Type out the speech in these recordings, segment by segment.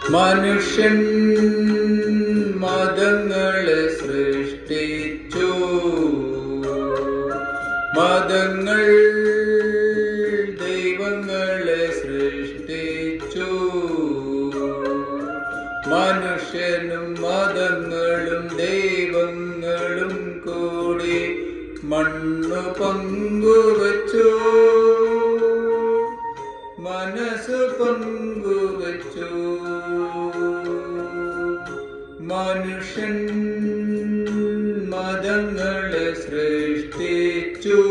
മനുഷ്യൻ മതങ്ങളെ സൃഷ്ടിച്ചു. മതങ്ങൾ ദൈവങ്ങളെ സൃഷ്ടിച്ചു. മനുഷ്യനും മതങ്ങളും ദൈവങ്ങളും കൂടി മണ്ണു പങ്കുവച്ചു. മനസ്സ് പങ്കുവച്ചു. മനുഷ്യൻ മതങ്ങളെ സൃഷ്ടിച്ചു.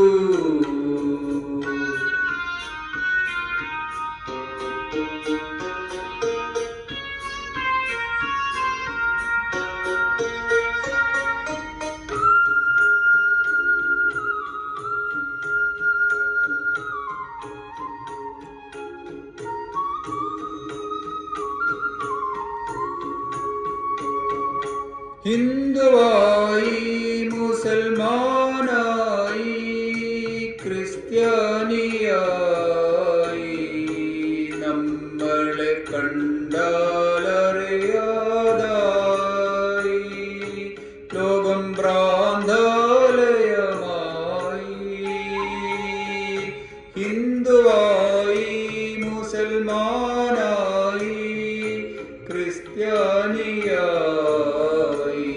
ഹിന്ദുവായി, മുസൽമാനായി, ക്രിസ്ത്യാനിയായി, നമ്മളെ കണ്ടാലറിയാതായി ലോകം ഭ്രാന്താലയമായി. ഹിന്ദുവായി, മുസൽമാനായി, ക്രിസ്ത്യാനിയായി,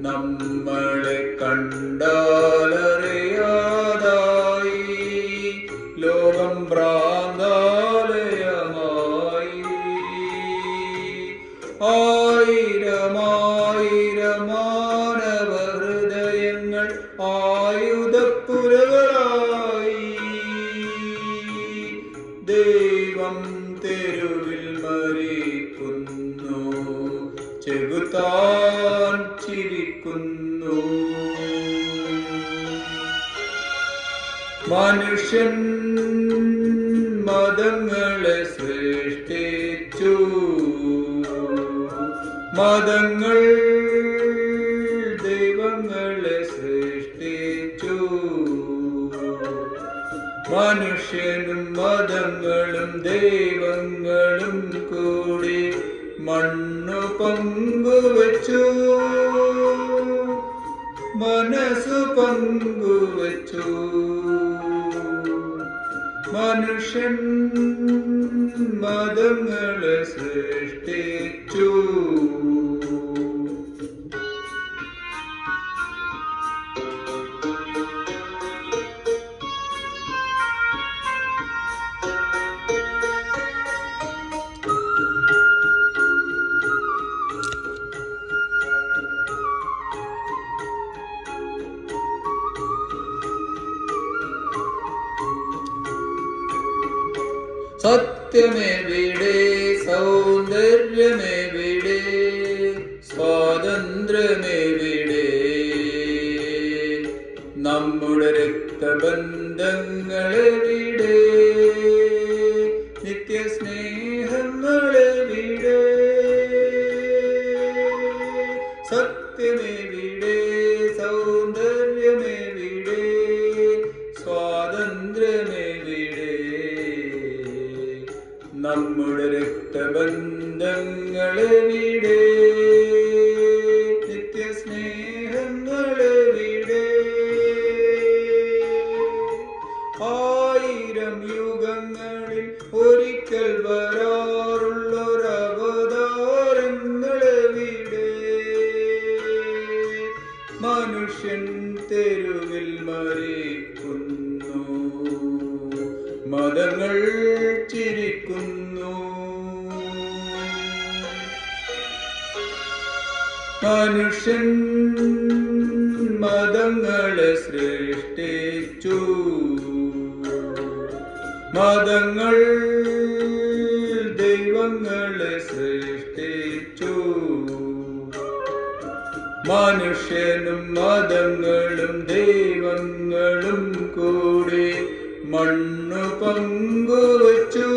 നമ്മളെ കണ്ടാലറിയാതായി ലോകം ഭ്രാന്താലയമായി. ആയിരമായിരം മാനവഹൃദയങ്ങൾ ആയുധപ്പുരകളായി. ദൈവം തെരുവിൽ മരിക്കുന്നു, ചെകുത്താൻ ചിരിക്കുന്നു. മനുഷ്യൻ മതങ്ങളെ സൃഷ്ടിച്ചു. മതങ്ങൾ ദൈവങ്ങളെ സൃഷ്ടിച്ചു. മനുഷ്യനും മതങ്ങളും ദൈവങ്ങളും കൂടി മണ്ണു പങ്കുവച്ചു. മനസ്സു പങ്കുവച്ചു. മനുഷ്യൻ മതങ്ങളെ സൃഷ്ടിച്ചു. സത്യമെവിടെ, സൗന്ദര്യമെവിടെ, സ്വാതന്ത്ര്യമെവിടെ? നമ്മുടെ രക്തബന്ധങ്ങളെവിടെ? നിത്യസ്നേഹങ്ങളെവിടെ? സത്യമെവിടെ, സൗന്ദര്യമെവിടെ, സ്വാതന്ത്ര്യമെവിടെ? നമ്മുടെ രക്തബന്ധങ്ങളെവിടെ? നിത്യസ്നേഹങ്ങളെവിടെ? ആയിരം യുഗങ്ങളിൽ ഒരിക്കൽ വരാറുള്ളൊരവതാരങ്ങളെവിടെ? മനുഷ്യൻ തെരുവിൽ മരിക്കുന്നു, മതങ്ങൾ ചിരിക്കുന്നു. മനുഷ്യൻ മതങ്ങളെ സൃഷ്ടിച്ചു. മതങ്ങൾ ദൈവങ്ങളെ സൃഷ്ടിച്ചു. മനുഷ്യനും മതങ്ങളും ദൈവങ്ങളും കൂടി മണ്ണു പങ്കുവച്ചു.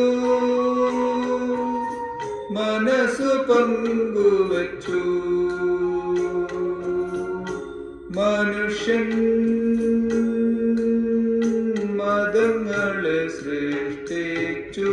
മനസ്സു പങ്കുവച്ചു. മനുഷ്യൻ മതങ്ങളെ സൃഷ്ടിച്ചു.